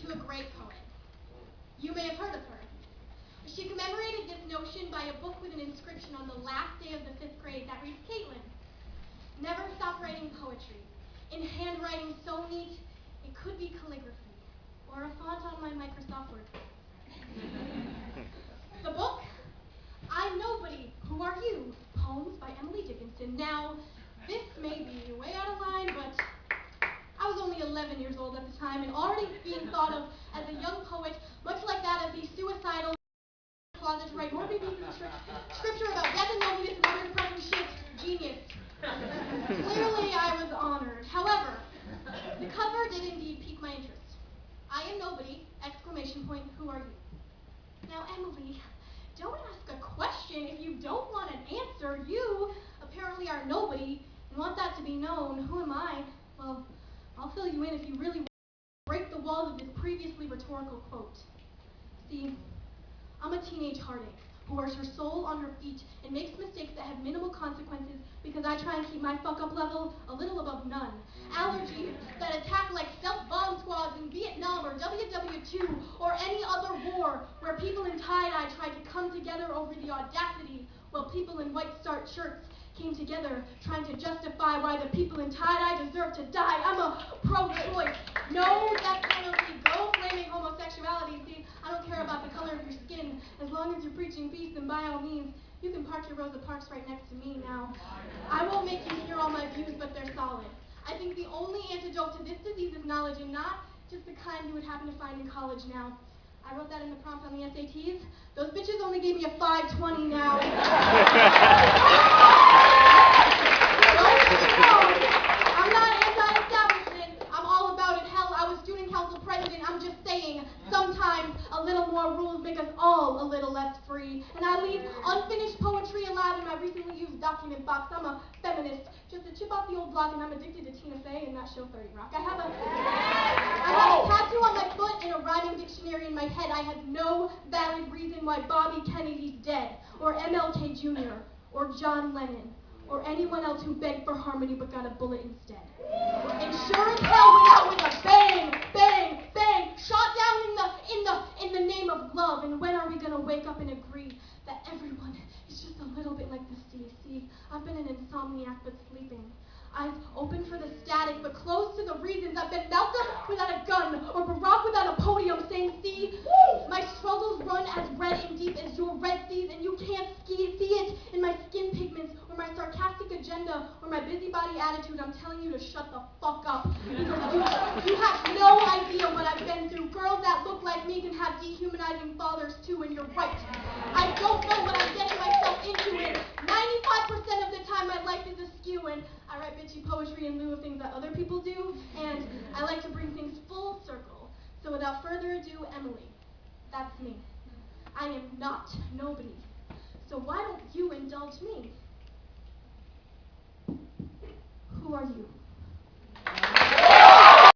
to a great poet. You may have heard of her. She commemorated this notion by a book with an inscription on the last day of the 5th grade that reads, Caitlin, never stop writing poetry, in handwriting so neat it could be calligraphy, or a font on my Microsoft Word. The book, I'm Nobody, Who Are You? Poems by Emily Dickinson. Now, this may be way out of line, but I was only 11 years old at the time and already being thought of as a young poet, much like that of the suicidal closet to write morbid pieces of scripture about death and loneliness and other depressing shit. Genius. Clearly, I was honored. However, the cover did indeed pique my interest. I am nobody, exclamation point, who are you? Now, Emily, don't ask a question if you don't want an answer. You apparently are nobody and want that to be known. Who am I? Well, I'll fill you in if you really want to break the walls of this previously rhetorical quote. See, I'm a teenage heartache who wears her soul on her feet and makes mistakes that have minimal consequences because I try and keep my fuck-up level a little above none. Allergies that attack like stealth bomb squads in Vietnam or WW2 or any other war where people in tie-dye tried to come together over the audacity while people in white starched shirts came together trying to justify why the people in tie-dye deserve to die. I'm a pro-choice. No death penalty. Go flaming homosexuality. See, I don't care about the color of your skin. As long as you're preaching peace, then by all means, you can park your Rosa Parks right next to me now. I won't make you hear all my views, but they're solid. I think the only antidote to this disease is knowledge, and not just the kind you would happen to find in college now. I wrote that in the prompt on the SATs. Those bitches only gave me a 520 now. I'm not anti-establishment. I'm all about it. Hell, I was student council president. I'm just saying, sometimes a little more rules make us all a little less free. And I leave unfinished poetry alive in my recently used document box. I'm a feminist. Just a chip off the old block, and I'm addicted to Tina Fey and that show 30 Rock. I have a tattoo on my foot and a rhyming dictionary in my head. I have no valid reason why Bobby Kennedy's dead, or MLK Jr., or John Lennon, or anyone else who begged for harmony but got a bullet instead. And sure as hell went out with a bang, bang, bang, shot down in the name of love. And when are we gonna wake up and agree that everyone is just a little bit like the sea? See, I've been an insomniac but sleeping. Eyes open for the static but closed to the reasons. I've been Malcolm without a gun or Barack without a podium saying, see, my struggles run as red and deep as your red seas, and you can't see it in my skin pigments or my sarcastic agenda or my busybody attitude. I'm telling you to shut the fuck up because you have no idea what I've been through. Girls that look like me can have dehumanizing fathers too, and you're right. I don't know what I'm getting myself into, and 95% of the time my life is askew, and I write bitchy poetry in lieu of things that other people do, and I like to bring things full circle. So without further ado, Emily, that's me. I am not nobody. So why don't you indulge me? Who are you?